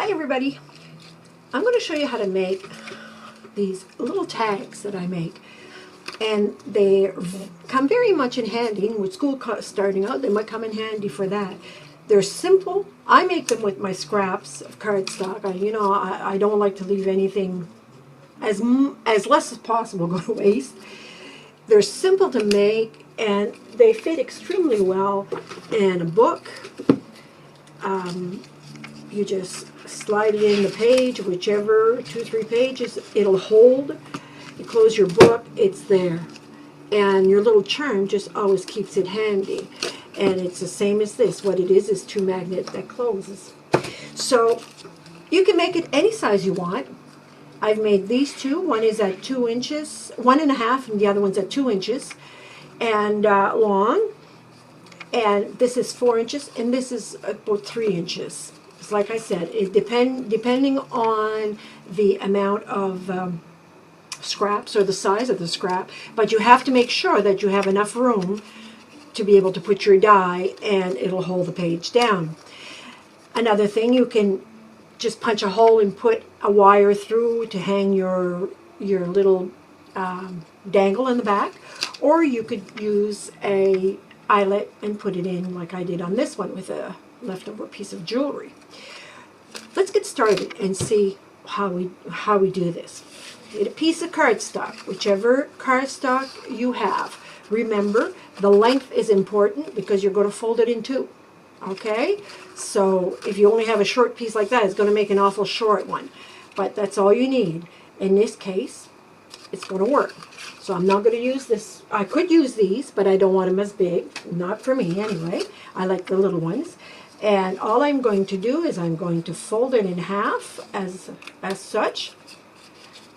Hi everybody. I'm going to show you how to make these little tags that I make, and they come very much in handy with school starting out. They might come in handy for that. They're simple. I make them with my scraps of cardstock. I don't like to leave anything as less as possible go to waste. They're simple to make and they fit extremely well in a book. You just slide it in the page, whichever 2-3 pages it'll hold. You close your book, it's there, and your little charm just always keeps it handy. And it's the same as this. What it is 2 magnets that closes. So you can make it any size you want. I've made these two. One is at 2 inches, 1.5, and the other one's at 2 inches and long. And this is 4 inches, and this is about 3 inches. It's like I said, it depending on the amount of scraps or the size of the scrap, but you have to make sure that you have enough room to be able to put your die, and it'll hold the page down. Another thing, you can just punch a hole and put a wire through to hang your little dangle in the back, or you could use a eyelet and put it in like I did on this one with a leftover piece of jewelry. Let's get started and see how we do this. Get a piece of cardstock, whichever cardstock you have. Remember, the length is important because you're going to fold it in two. Okay? So if you only have a short piece like that, it's going to make an awful short one. But that's all you need. In this case, it's going to work. So I'm not going to use this. I could use these, but I don't want them as big. Not for me anyway. I like the little ones. And all I'm going to do is I'm going to fold it in half as such.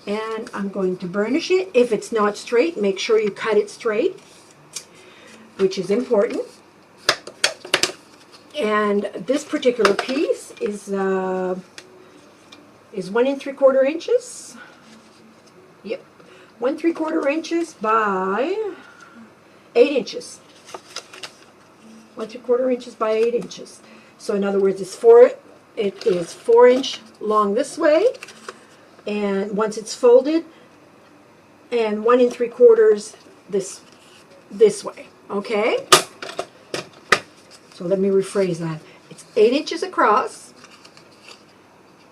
And I'm going to burnish it. If it's not straight, make sure you cut it straight, which is important. And this particular piece is 1 3/4 inches. Yep, 1 3/4 inches by 8 inches. 1 3/4 inches by 8 inches. So in other words, it is 4 inch long this way, and once it's folded, and 1 3/4 this way. Okay. So let me rephrase that. It's 8 inches across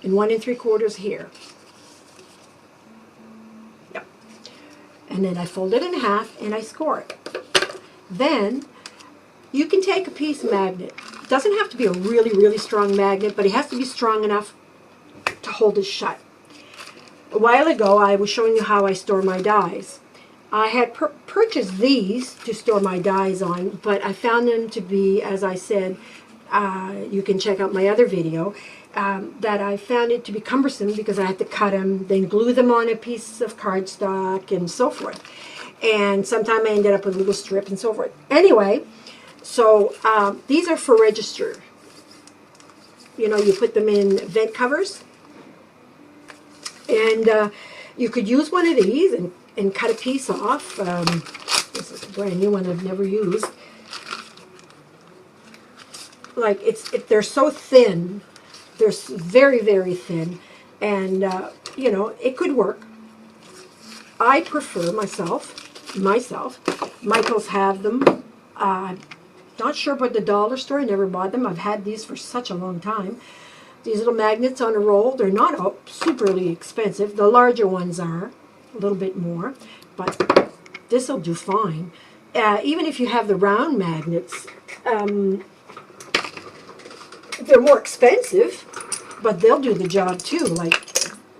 and 1 3/4 here. Yep. And then I fold it in half and I score it. Then you can take a piece of magnet. It doesn't have to be a really, really strong magnet, but it has to be strong enough to hold it shut. A while ago, I was showing you how I store my dies. I had purchased these to store my dies on, but I found them to be, as I said, you can check out my other video, that I found it to be cumbersome because I had to cut them, then glue them on a piece of cardstock and so forth. And sometimes I ended up with a little strip and so forth. Anyway, so these are for register. You know, you put them in vent covers. And you could use one of these and cut a piece off. This is a brand new one I've never used. Like they're so thin. They're very, very thin. And, you know, it could work. I prefer myself. Michael's have them. Not sure about the dollar store. I never bought them. I've had these for such a long time. These little magnets on a roll, they're not superly expensive. The larger ones are a little bit more, but this will do fine. Even if you have the round magnets, they're more expensive, but they'll do the job too. Like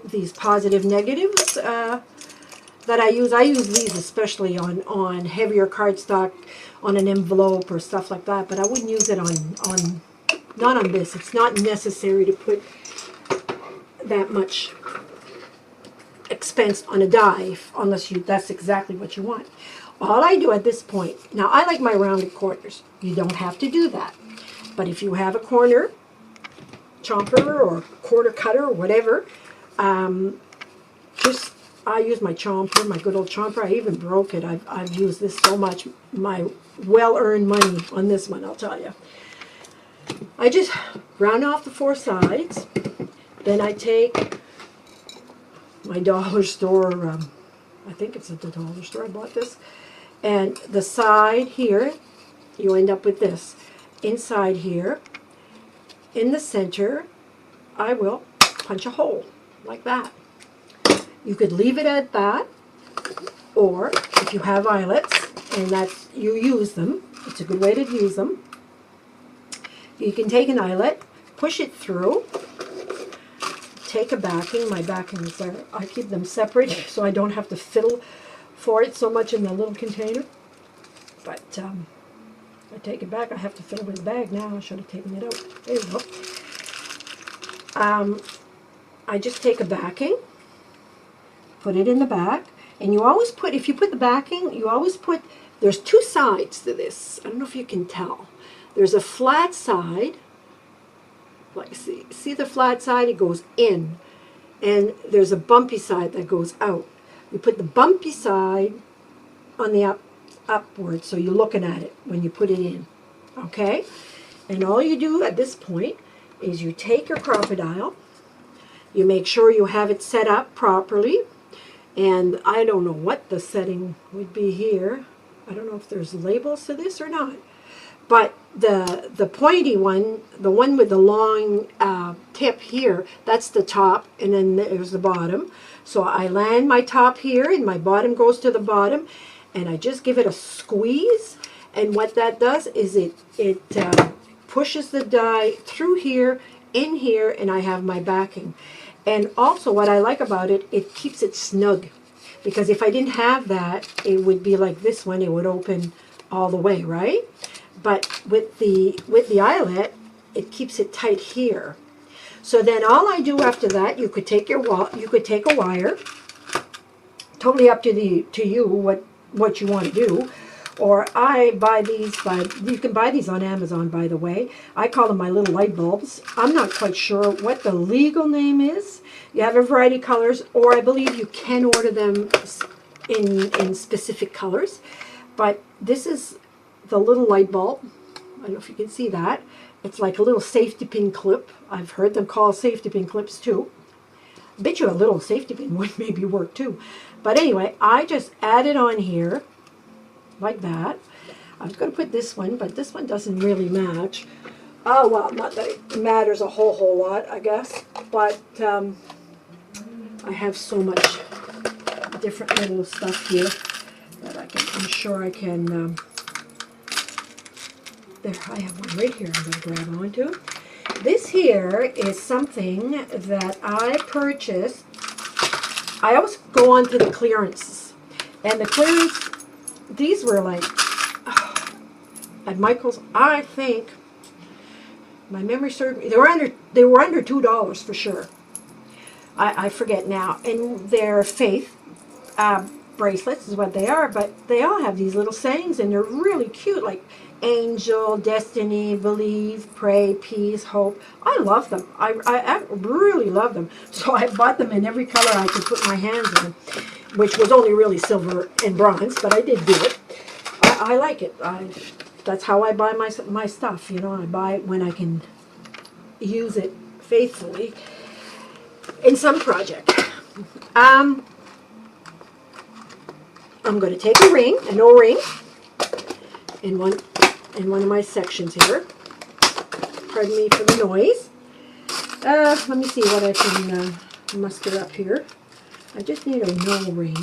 these positive negatives that I use these especially on heavier cardstock, on an envelope or stuff like that, but I wouldn't use it on not on this. It's not necessary to put that much expense on a die unless that's exactly what you want. All I do at this point, now I like my rounded corners. You don't have to do that. But if you have a corner chomper or quarter cutter or whatever, I use my chomper, my good old chomper. I even broke it. I've used this so much. My well-earned money on this one, I'll tell you. I just round off the 4 sides, Then I take my dollar store, I think it's at the dollar store I bought this, and the side here, you end up with this. Inside here, in the center, I will punch a hole like that. You could leave it at that, or if you have eyelets, and that's, you use them, it's a good way to use them. You can take an eyelet, push it through, take a backing. My backings are, I keep them separate so I don't have to fiddle for it so much in the little container. But I take it back. I have to fiddle with the bag now. I should have taken it out. There you go. I just take a backing, put it in the back, and you always put, if you put the backing, you always put, there's two sides to this. I don't know if you can tell. There's a flat side, like see the flat side, it goes in, and there's a bumpy side that goes out. You put the bumpy side on the upward, so you're looking at it when you put it in, okay? And all you do at this point is you take your crocodile, you make sure you have it set up properly, and I don't know what the setting would be here. I don't know if there's labels to this or not. But the pointy one, the one with the long tip here, that's the top, and then there's the bottom. So I land my top here, and my bottom goes to the bottom, and I just give it a squeeze. And what that does is it pushes the die through here, in here, and I have my backing. And also what I like about it, it keeps it snug. Because if I didn't have that, it would be like this one, it would open all the way, right? But with the eyelet, it keeps it tight here. So then all I do after that, you could take a wire, totally up to you what you want to do. Or I buy these you can buy these on Amazon, by the way. I call them my little light bulbs. I'm not quite sure what the legal name is. You have a variety of colors, or I believe you can order them in specific colors. But this is the little light bulb. I don't know if you can see that. It's like a little safety pin clip. I've heard them call safety pin clips too. I bet you a little safety pin would maybe work too. But anyway, I just add it on here like that. I was going to put this one, but this one doesn't really match. Oh, well, not that it matters a whole lot, I guess. But I have so much different little stuff here that I'm sure I can. There, I have one right here I'm going to grab onto. This here is something that I purchased. I always go on to the clearances. And the clearance, these were like, at Michael's, I think, my memory served me, they were under $2 for sure. I forget now. And they're faith bracelets is what they are, but they all have these little sayings, and they're really cute, like angel, destiny, believe, pray, peace, hope. I love them. I really love them. So I bought them in every color I could put my hands in, which was only really silver and bronze, but I did do it. I like it. That's how I buy my stuff. You know, I buy it when I can use it faithfully in some project. I'm going to take a ring, an O-ring, in one of my sections here. Pardon me for the noise. Let me see what I can muster up here. I just need a no ring.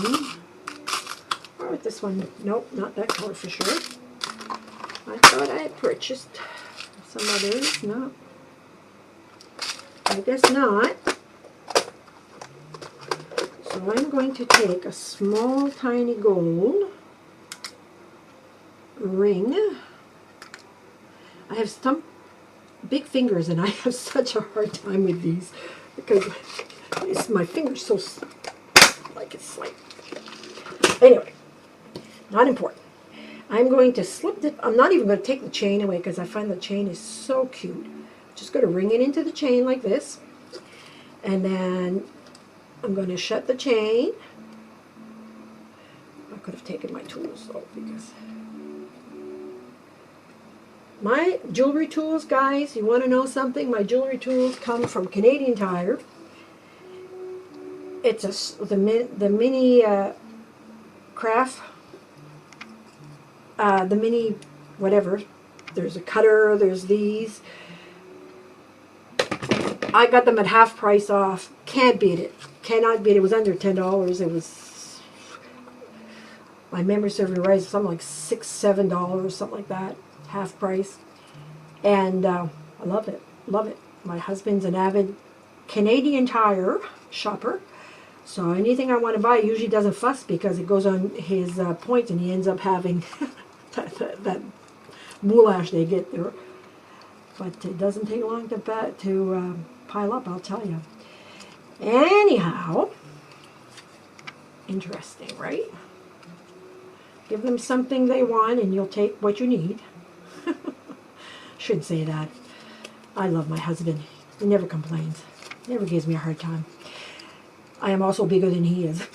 Or with this one. Nope, not that color for sure. I thought I had purchased some others. No. I guess not. So I'm going to take a small, tiny gold ring. I have some big fingers, and I have such a hard time with these because my finger's so like it's like. Anyway, not important. I'm going to slip it. I'm not even going to take the chain away because I find the chain is so cute. Just going to ring it into the chain like this, and then I'm going to shut the chain. I could have taken my tools though, because My jewelry tools, guys, you want to know something? My jewelry tools come from Canadian Tire. It's the mini craft, the mini whatever. There's a cutter, there's these. I got them at half price off. Can't beat it. Cannot beat it. It was under $10. It was, my memory serves me right, something like $6, $7, something like that. Half price. And I love it. Love it. My husband's an avid Canadian Tire shopper. So anything I want to buy usually doesn't fuss because it goes on his points and he ends up having that moulash they get there. But it doesn't take long to pile up, I'll tell you. Anyhow, interesting, right? Give them something they want and you'll take what you need. Shouldn't say that. I love my husband. He never complains. Never gives me a hard time. I am also bigger than he is.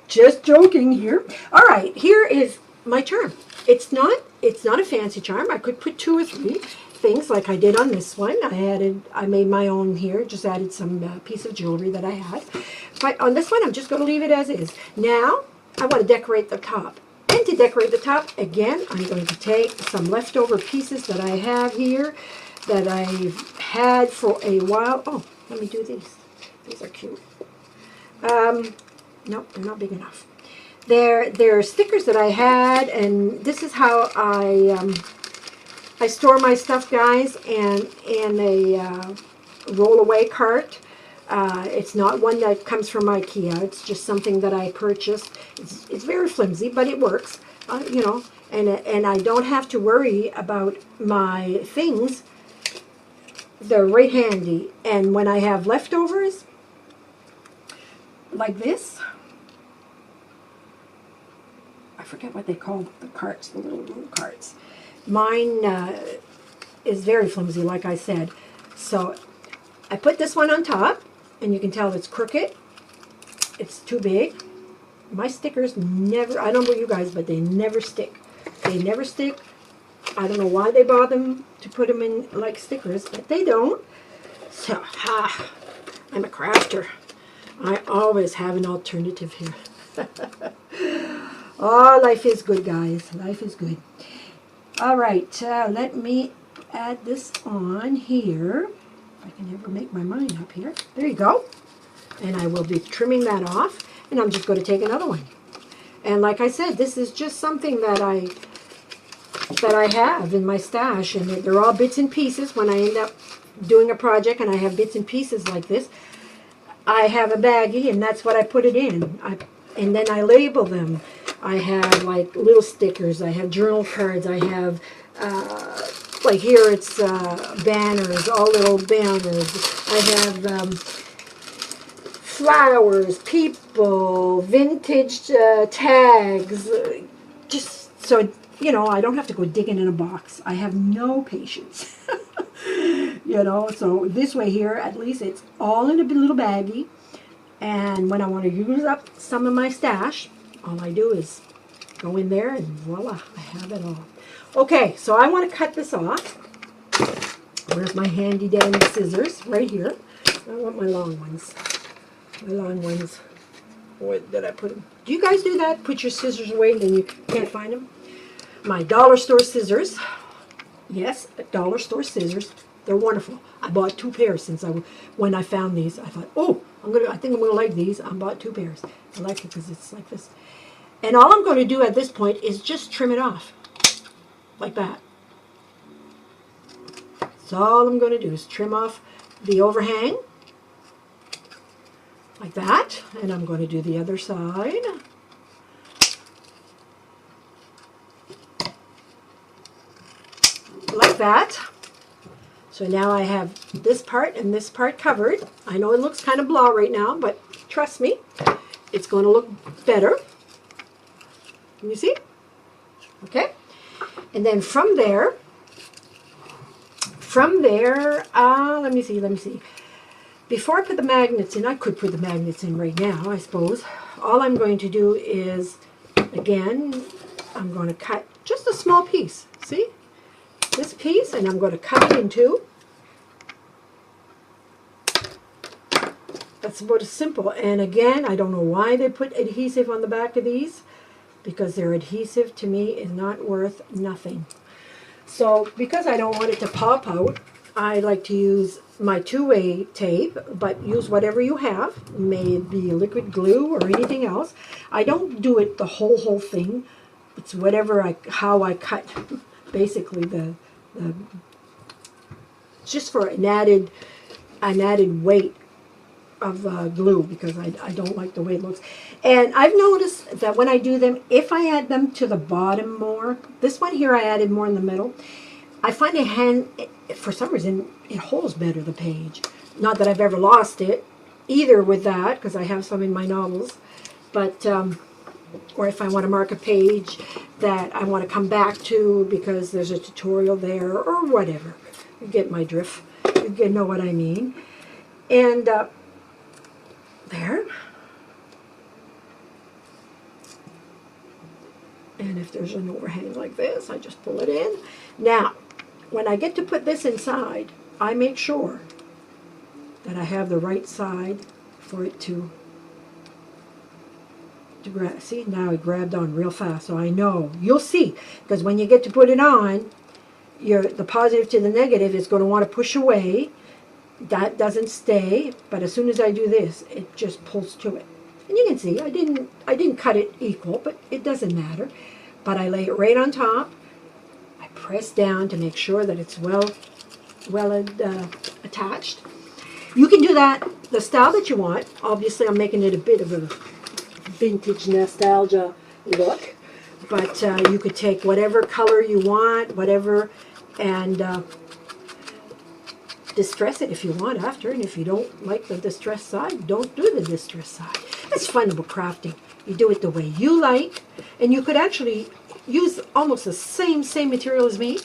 Just joking here. All right, here is my charm. It's not a fancy charm. I could put 2 or 3 things like I did on this one. I made my own here. Just added some piece of jewelry that I had. But on this one, I'm just going to leave it as is. Now, I want to decorate the top. And to decorate the top, again, I'm going to take some leftover pieces that I have here that I've had for a while. Oh, let me do these. These are cute. Nope, they're not big enough. They're stickers that I had, and this is how I store my stuff, guys, and in a roll-away cart. It's not one that comes from IKEA. It's just something that I purchased. It's very flimsy, but it works, you know. And I don't have to worry about my things. They're right handy. And when I have leftovers, like this, I forget what they call the carts, the little carts. Mine is very flimsy, like I said. So I put this one on top, and you can tell it's crooked. It's too big. My stickers never, I don't know you guys, but they never stick. They never stick. I don't know why they bother to put them in like stickers, but they don't. So, I'm a crafter. I always have an alternative here. Oh, life is good, guys. Life is good. All right, let me add this on here. If I can ever make my mind up here. There you go. And I will be trimming that off. And I'm just going to take another one. And like I said, this is just something that I have in my stash. And they're all bits and pieces. When I end up doing a project and I have bits and pieces like this, I have a baggie, and that's what I put it in. And then I label them. I have like little stickers. I have journal cards. I have, like here it's banners, all little banners. I have flowers, people, vintage tags. Just so, you know, I don't have to go digging in a box. I have no patience. You know, so this way here, at least it's all in a little baggie. And when I want to use up some of my stash, all I do is go in there and voila, I have it all. Okay, so I want to cut this off. Where's my handy dandy scissors? Right here. I want my long ones. My long ones. Where did I put them? Do you guys do that? Put your scissors away and then you can't find them? My dollar store scissors. Yes, dollar store scissors. They're wonderful. I bought 2 pairs when I found these. I thought, oh, I think I'm gonna like these. I bought 2 pairs. I like it because it's like this. And all I'm going to do at this point is just trim it off, like that. So all I'm going to do is trim off the overhang, like that. And I'm going to do the other side. Like that. So now I have this part and this part covered. I know it looks kind of blah right now, but trust me, it's going to look better. Can you see? Okay. And then from there, let me see. Before I put the magnets in, I could put the magnets in right now, I suppose. All I'm going to do is, again, I'm going to cut just a small piece. See? This piece, and I'm going to cut it in two. That's about as simple. And again, I don't know why they put adhesive on the back of these, because their adhesive to me is not worth nothing. So because I don't want it to pop out, I like to use my two-way tape, but use whatever you have, maybe liquid glue or anything else. I don't do it the whole thing. It's whatever how I cut, basically just for an added weight of glue, because I don't like the way it looks. And I've noticed that when I do them, if I add them to the bottom more, this one here I added more in the middle, I find for some reason, it holds better the page. Not that I've ever lost it, either with that, because I have some in my novels, but, or if I want to mark a page that I want to come back to because there's a tutorial there, or whatever. You get my drift. You know what I mean. And, there. And if there's an overhang like this, I just pull it in. Now, when I get to put this inside, I make sure that I have the right side for it to grab. See, now it grabbed on real fast, so I know. You'll see, because when you get to put it on, the positive to the negative is going to want to push away. That doesn't stay, but as soon as I do this, it just pulls to it. And you can see, I didn't cut it equal, but it doesn't matter. But I lay it right on top. I press down to make sure that it's well attached. You can do that the style that you want. Obviously, I'm making it a bit of a vintage nostalgia look, but you could take whatever color you want, whatever, and distress it if you want after, and if you don't like the distressed side, don't do the distressed side. It's fun about crafting. You do it the way you like, and you could actually use almost the same material as me,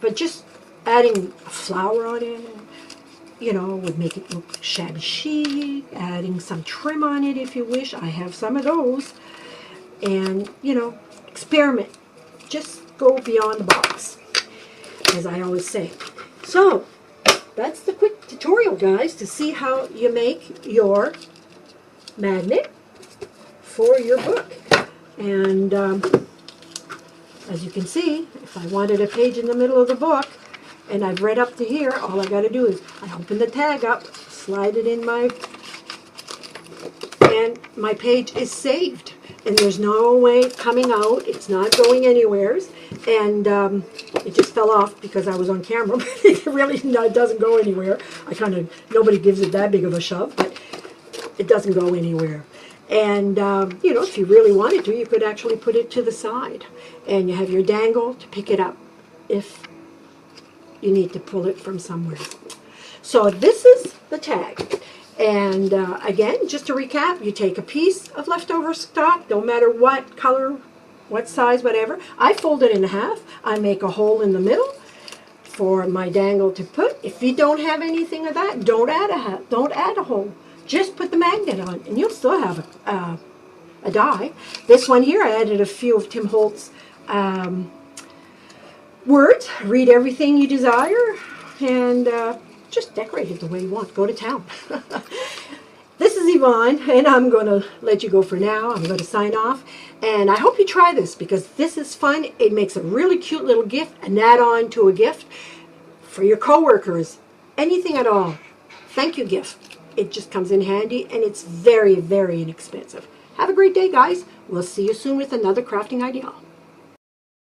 but just adding a flower on it, you know, would make it look shabby chic. Adding some trim on it if you wish. I have some of those. And, you know, experiment. Just go beyond the box, as I always say. So, that's the quick tutorial, guys, to see how you make your magnet for your book. And as you can see, if I wanted a page in the middle of the book, and I've read up to here, all I got to do is I open the tag up, slide it in and my page is saved. And there's no way coming out. It's not going anywhere. And it just fell off because I was on camera. But it really doesn't go anywhere. Nobody gives it that big of a shove, but it doesn't go anywhere. And, you know, if you really wanted to, you could actually put it to the side. And you have your dangle to pick it up if you need to pull it from somewhere. So this is the tag. And again, just to recap, you take a piece of leftover stock, no matter what color, what size, whatever. I fold it in half. I make a hole in the middle for my dangle to put. If you don't have anything of that, don't add a hole. Just put the magnet on, and you'll still have a die. This one here, I added a few of Tim Holt's words. Read everything you desire, and just decorate it the way you want. Go to town. This is Yvonne, and I'm going to let you go for now. I'm going to sign off, and I hope you try this because this is fun. It makes a really cute little gift, an add-on to a gift for your coworkers, anything at all. Thank you gift. It just comes in handy, and it's very, very inexpensive. Have a great day, guys. We'll see you soon with another crafting idea.